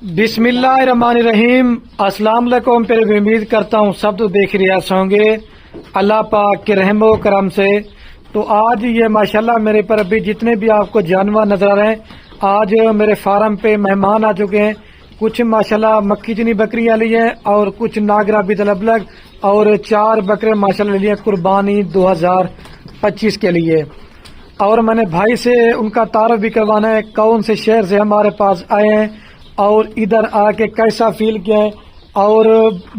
بسم اللہ الرحمن الرحیم۔ السلام علیکم۔ پھر بھی امید کرتا ہوں سب تو دیکھ رہے ہوں گے اللہ پاک کے رحم و کرم سے۔ تو آج یہ ماشاءاللہ میرے پر ابھی جتنے بھی آپ کو جانور نظر آ رہے ہیں، آج میرے فارم پہ مہمان آ چکے ہیں۔ کچھ ماشاءاللہ مکی چنی بکریاں لی ہیں اور کچھ ناگرا بھی الگ اور 4 بکرے ماشاءاللہ لیے قربانی 2025 کے لیے۔ اور میں نے بھائی سے ان کا تعارف بھی کروانا ہے، کون سے شہر سے ہمارے پاس آئے ہیں اور ادھر آ کے کیسا فیل کیا ہے، اور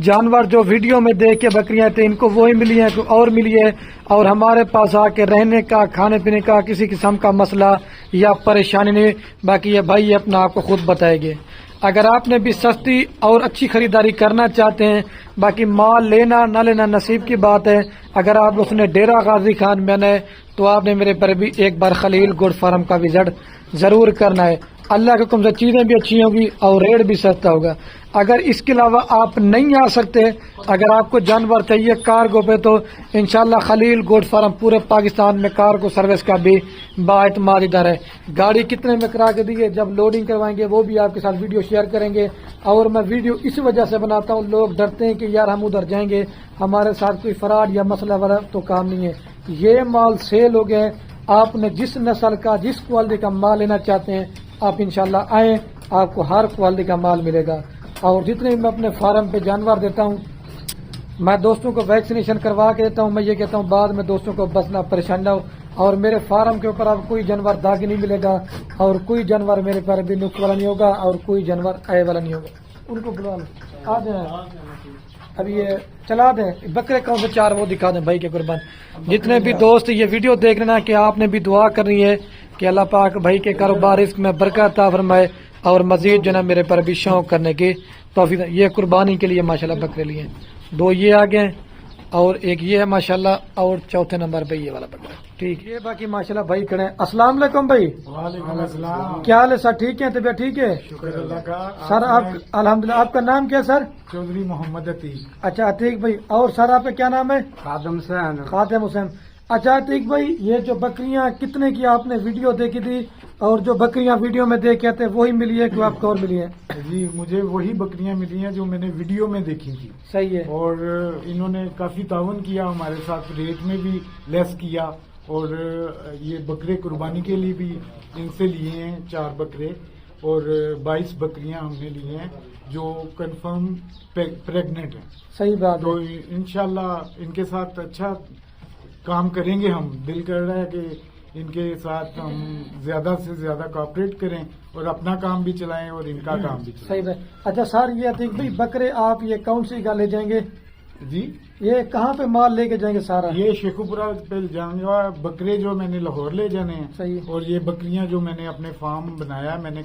جانور جو ویڈیو میں دیکھ کے بکریاں تھے ان کو وہی ملی ہیں کوئی اور ملی ہے، اور ہمارے پاس آ کے رہنے کا کھانے پینے کا کسی قسم کا مسئلہ یا پریشانی نہیں۔ باقی یہ بھائی اپنا آپ کو خود بتائیں گے۔ اگر آپ نے بھی سستی اور اچھی خریداری کرنا چاہتے ہیں، باقی مال لینا نہ لینا نصیب کی بات ہے۔ اگر آپ اس نے ڈیرہ غازی خان میں ہے تو آپ نے میرے پر بھی ایک بار خلیل گوڈ فارم کا وزٹ ضرور کرنا ہے۔ اللہ کے حکم سے چیزیں بھی اچھی ہوں گی اور ریٹ بھی سستا ہوگا۔ اگر اس کے علاوہ آپ نہیں آ سکتے، اگر آپ کو جانور چاہیے کارگو پہ، تو انشاءاللہ خلیل گوڈ فارم پورے پاکستان میں کارگو سروس کا بھی بااعتماد ادارہ ہے۔ گاڑی کتنے میں کرا کے دیے، جب لوڈنگ کروائیں گے وہ بھی آپ کے ساتھ ویڈیو شیئر کریں گے۔ اور میں ویڈیو اس وجہ سے بناتا ہوں، لوگ ڈرتے ہیں کہ یار ہم ادھر جائیں گے ہمارے ساتھ کوئی فراڈ یا مسئلہ والا تو کام نہیں ہے۔ یہ مال سیل ہو گئے۔ آپ نے جس نسل کا جس کوالٹی کا مال لینا چاہتے ہیں آپ انشاءاللہ آئیں، آپ کو ہر کوالٹی کا مال ملے گا۔ اور جتنے بھی میں اپنے فارم پہ جانور دیتا ہوں، میں دوستوں کو ویکسینیشن کروا کے دیتا ہوں۔ میں یہ کہتا ہوں بعد میں دوستوں کو بس نہ پریشان نہ ہو، اور میرے فارم کے اوپر آپ کوئی جانور داغ نہیں ملے گا، اور کوئی جانور میرے پر بھی نقص والا نہیں ہوگا، اور کوئی جانور اے والا نہیں ہوگا۔ ان کو بلا لو، آ جائیں ابھی، یہ چلا دیں بکرے کون سے 4 وہ دکھا دیں بھائی کے قربان۔ جتنے بھی دوست یہ ویڈیو دیکھ رہے ہیں کہ آپ نے بھی دعا کرنی ہے کہ اللہ پاک بھائی کے کاروبار رزق میں برکت عطا فرمائے اور مزید جو نا میرے پر بھی شوق کرنے کی توفیق۔ یہ قربانی کے لیے ماشاءاللہ بکرے لیے ہیں، 2 یہ آگے ہیں اور ایک یہ ہے ماشاءاللہ، اور چوتھے نمبر پہ یہ والا بکرا۔ ٹھیک ہے، باقی ماشاءاللہ بھائی کھڑے ہیں۔ السلام علیکم بھائی۔ وعلیکم السلام۔ کیا حال ہے سر؟ ٹھیک ہے، طبیعت ٹھیک ہے؟ شکر اللہ کا۔ سر آپ الحمدللہ، آپ کا نام کیا ہے سر؟ چودھری محمد عتیق۔ اچھا عتیق بھائی، اور سر آپ کا کیا نام ہے؟ خادم حسین۔ خاتم حسین۔ اچھا عتیق بھائی، یہ جو بکریاں کتنے کی آپ نے ویڈیو دیکھی تھی، اور جو بکریاں ویڈیو میں دیکھے تھے وہی ملی ہے کہ آپ کو اور ملی ہیں؟ جی مجھے وہی بکریاں ملی ہیں جو میں نے ویڈیو میں دیکھی تھی، صحیح ہے۔ اور انہوں نے کافی تعاون کیا ہمارے ساتھ، ریٹ میں بھی لیس کیا، اور یہ بکرے قربانی کے لیے بھی ان سے لیے ہیں 4 بکرے، اور 22 بکریاں ہم نے لی ہیں جو کنفرم پریگننٹ ہیں۔ صحیح بات تو ہے۔ انشاءاللہ ان کے ساتھ اچھا کام کریں گے۔ ہم دل کر رہا ہے کہ ان کے ساتھ ہم زیادہ سے زیادہ کوآپریٹ کریں اور اپنا کام بھی چلائیں اور ان کا کام بھی چلائیں۔ صحیح بات۔ اچھا سر، یہ عتیق بھائی بکرے آپ یہ کون سی کا لے جائیں گے؟ جی یہ کہاں پہ مال لے کے جائیں گے سارا؟ یہ شیخوپورہ پہ جانے گا، بکرے جو میں نے لاہور لے جانے ہیں، صحیح۔ اور یہ بکریاں جو میں نے اپنے فارم بنایا میں نے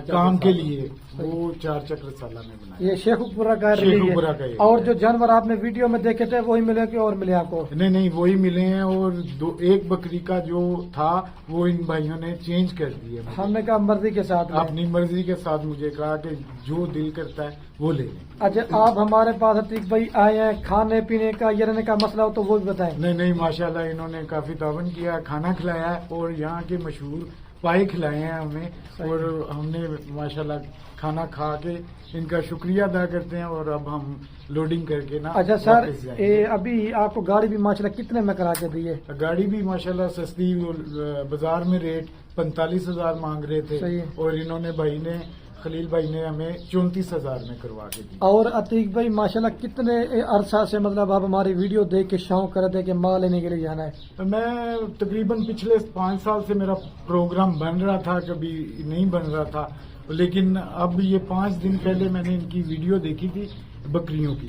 کام کے لیے، وہ 4 چکر سالہ میں بنایا۔ یہ شیخ پورہ کا شیخوپورہ کا ہے۔ اور جو جانور آپ نے ویڈیو میں دیکھے تھے وہی ملے کہ اور ملے آپ کو؟ نہیں وہی ملے ہیں، اور 1 بکری کا جو تھا وہ ان بھائیوں نے چینج کر دیا۔ ہم نے کہا مرضی کے ساتھ لیں۔ اپنی مرضی کے ساتھ مجھے کہا کہ جو دل کرتا ہے وہ لے لیں۔ اچھا آپ ہمارے پاس عتیق بھائی آئے ہیں، کھانے پینے کا یا رہنے کا مسئلہ ہو تو وہ بھی بتائیں۔ نہیں ماشاءاللہ انہوں نے کافی تعاون کیا، کھانا کھلایا ہے، اور یہاں کے مشہور پائے کھلائے ہیں ہمیں، اور ہم نے ماشاءاللہ کھانا کھا کے ان کا شکریہ ادا کرتے ہیں، اور اب ہم لوڈنگ کر کے نا اچھا سر، واپس جائیں گے۔ ابھی آپ کو گاڑی بھی ماشاءاللہ کتنے میں کرا کے دی ہے؟ گاڑی بھی ماشاءاللہ سستی، بازار میں ریٹ 45,000 مانگ رہے تھے، صحیح ہے۔ اور انہوں نے خلیل بھائی نے ہمیں 34,000 میں کروا کے دی۔ اور عتیق بھائی ماشاءاللہ کتنے عرصہ سے مطلب آپ ہماری ویڈیو دیکھ کے شوق کر رہے تھے کہ مال لینے کے لیے جانا ہے؟ میں تقریباً پچھلے 5 سال سے میرا پروگرام بن رہا تھا، کبھی نہیں بن رہا تھا، لیکن اب یہ 5 دن پہلے میں نے ان کی ویڈیو دیکھی تھی بکریوں کی،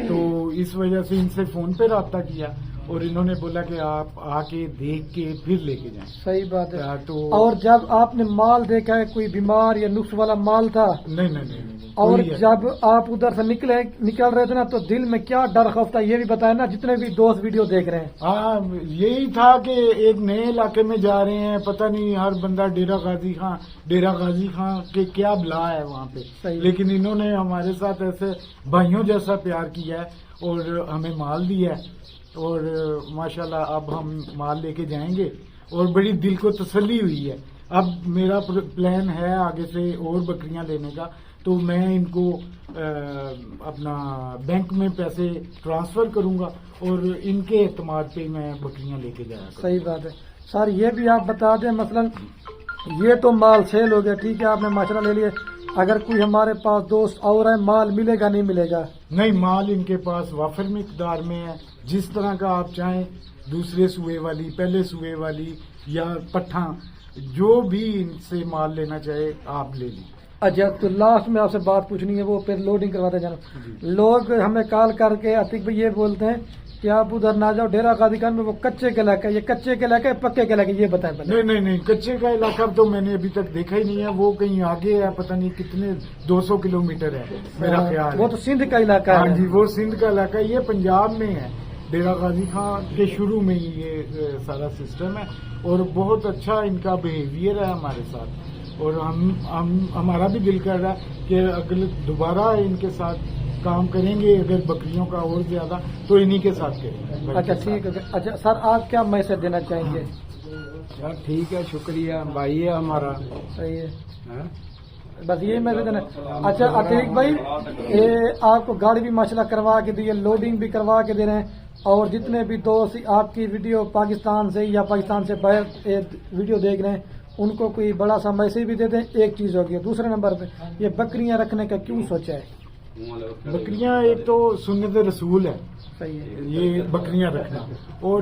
تو اس وجہ سے ان سے فون پہ رابطہ کیا، اور انہوں نے بولا کہ آپ آ کے دیکھ کے پھر لے کے جائیں۔ صحیح بات ہے۔ تو اور جب آپ نے مال دیکھا ہے کوئی بیمار یا نقص والا مال تھا؟ نہیں اور کوئی ہے۔ جب آپ ادھر سے نکل رہے تھے نا تو دل میں کیا ڈر خوف تھا یہ بھی بتایا نا، جتنے بھی دوست ویڈیو دیکھ رہے ہیں۔ ہاں یہی تھا کہ ایک نئے علاقے میں جا رہے ہیں، پتہ نہیں ہر بندہ ڈیرہ غازی خان کے کیا بلا ہے وہاں پہ، صحیح۔ لیکن انہوں نے ہمارے ساتھ ایسے بھائیوں جیسا پیار کیا ہے اور ہمیں مال دیا ہے، اور ماشاءاللہ اب ہم مال لے کے جائیں گے، اور بڑی دل کو تسلی ہوئی ہے اب میرا پلان ہے آگے سے اور بکریاں لینے کا، تو میں ان کو اپنا بینک میں پیسے ٹرانسفر کروں گا اور ان کے اعتماد پہ میں بکریاں لے کے جایا کروں۔ صحیح بات ہے سر، یہ بھی آپ بتا دیں مثلا یہ تو مال سیل ہو گیا، ٹھیک ہے آپ نے ماشاءاللہ لے لیے، اگر کوئی ہمارے پاس دوست اور ہے مال ملے گا نہیں ملے گا؟ نہیں، مال ان کے پاس وافر مقدار میں ہے، جس طرح کا آپ چاہیں، دوسرے سوئے والی، پہلے سوئے والی یا پٹھا، جو بھی ان سے مال لینا چاہے آپ لے لیں۔ اچھا تو لاسٹ میں آپ سے بات پوچھنی ہے، وہ پھر لوڈنگ کرواتے جانا، لوگ ہمیں کال کر کے عتیق بھائی یہ بولتے ہیں کہ آپ ادھر نہ جاؤ ڈیرہ غازی خان میں، وہ کچے کے علاقہ، یہ کچے کے علاقہ پکے کے علاقہ، یہ بتائیں پہلے۔ نہیں، کچے کا علاقہ تو میں نے ابھی تک دیکھا ہی نہیں ہے، وہ کہیں آگے ہے، پتہ نہیں کتنے 200 کلومیٹر ہے میرا خیال وہ تو سندھ کا علاقہ ہے۔ ہاں جی، وہ سندھ کا علاقہ ہے، یہ پنجاب میں ہے، ڈیرہ غازی خان کے شروع میں ہی یہ سارا سسٹم ہے، اور بہت اچھا ان کا بیہیویئر ہے ہمارے ساتھ، اور ہمارا بھی دل کر رہا ہے کہ اگر دوبارہ ان کے ساتھ کام کریں گے، اگر بکریوں کا اور زیادہ تو انہی کے ساتھ کریں گے۔ اچھا ٹھیک ہے، اچھا سر آپ کیا میسج دینا چاہیں گے؟ یار ٹھیک ہے، شکریہ بھائی ہے ہمارا۔ صحیح ہے، بس یہی میسج دینا۔ اچھا عتیق بھائی، یہ آپ کو گاڑی بھی ماشاءاللہ کروا کے دی ہے، لوڈنگ بھی کروا کے دے رہے ہیں، اور جتنے بھی دوست آپ کی ویڈیو پاکستان سے یا پاکستان سے باہر ویڈیو دیکھ رہے ہیں ان کو کوئی بڑا سا میسج بھی دے دیں۔ ایک چیز ہوگی، دوسرے نمبر پہ یہ بکریاں رکھنے کا کیوں سوچا ہے؟ بکریاں ایک تو سنت رسول ہے، صحیح ہے، یہ بکریاں رکھنا، اور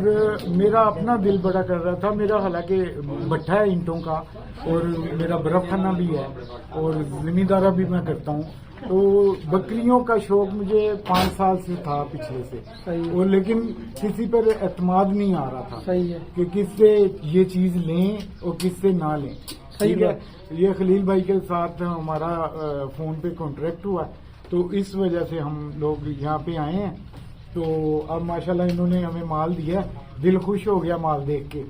میرا اپنا دل بڑا کر رہا تھا، میرا حالانکہ بٹھا ہے اینٹوں کا اور میرا برف خانہ بھی ہے اور زمیندارہ بھی میں کرتا ہوں، تو بکریوں کا شوق مجھے 5 سال سے تھا پچھلے سے، صحیح ہے، اور لیکن کسی پر اعتماد نہیں آ رہا تھا صحیح ہے، کہ کس سے یہ چیز لیں اور کس سے نہ لیں۔ صحیح ٹھیک ہے، یہ خلیل بھائی کے ساتھ ہمارا فون پہ کانٹریکٹ ہوا، تو اس وجہ سے ہم لوگ یہاں پہ آئے ہیں، تو اب ماشاءاللہ انہوں نے ہمیں مال دیا، دل خوش ہو گیا مال دیکھ کے،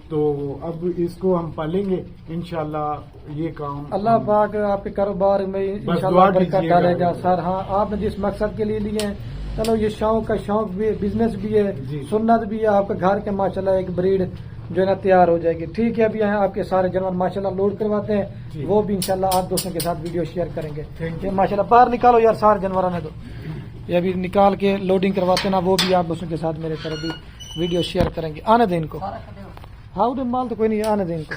تو اب اس کو ہم پالیں گے انشاءاللہ۔ یہ کام اللہ پاک آپ کے کاروبار میں انشاءاللہ برکت ڈالے گا سر۔ ہاں آپ نے جس مقصد کے لیے لیے ہیں، چلو یہ شوق کا شوق بھی ہے، بزنس بھی ہے، سنت بھی ہے، آپ کے گھر کے ماشاءاللہ ایک بریڈ جو ہے نا تیار ہو جائے گی۔ ٹھیک ہے، ابھی یہاں آپ کے سارے جانور ماشاءاللہ لوڈ کرواتے ہیں، وہ بھی انشاءاللہ آپ دوستوں کے ساتھ ویڈیو شیئر کریں گے۔ یہ ماشاءاللہ باہر نکالو یار، سارے جانور نے دو یہ ابھی نکال کے لوڈنگ کرواتے ہیں نا، وہ بھی آپ دوستوں کے ساتھ میرے طرف بھی ویڈیو شیئر کریں گے۔ آنے دیں ان کو، ہاں ادھر مال تو کوئی نہیں، آنے دیں ان کو۔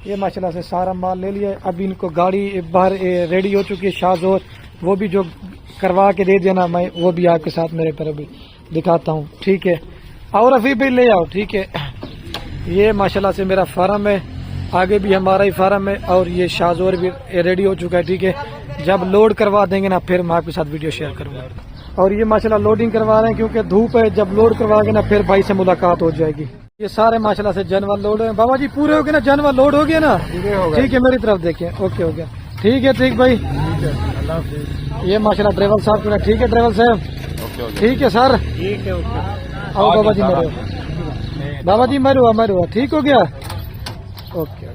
یہ ماشاءاللہ سے سارا مال لے لیا، اب ان کو گاڑی باہر ریڈی ہو چکی ہے، شاہزور وہ بھی جو کروا کے دے دینا، میں وہ بھی آپ کے ساتھ میرے پر ابھی دکھاتا ہوں۔ ٹھیک ہے، اور ابھی بھی لے آؤ۔ ٹھیک ہے، یہ ماشاءاللہ سے میرا فارم ہے، آگے بھی ہمارا ہی فارم ہے، اور یہ شاہزور بھی ریڈی ہو چکا ہے۔ ٹھیک ہے، جب لوڈ کروا دیں گے نا پھر میں آپ کے ساتھ ویڈیو شیئر کروں گا۔ اور یہ ماشاءاللہ لوڈنگ کروا رہے ہیں کیونکہ دھوپ ہے، جب لوڈ کروا گے نا پھر بھائی سے ملاقات ہو جائے گی۔ یہ سارے ماشاءاللہ سے جانور لوڈ ہیں، بابا جی پورے ہو گئے نا، جانور لوڈ ہو گیا نا؟ ٹھیک ہے، میری طرف دیکھیں، اوکے ہو گیا۔ ٹھیک ہے ٹھیک بھائی، اللہ حافظ۔ یہ ماشاءاللہ ڈرائیور صاحب کو ٹھیک ہے، ڈرائیور صاحب ٹھیک ہے سر، آؤ بابا جی میرے، بابا جی میرے ہوا ٹھیک ہو گیا، اوکے۔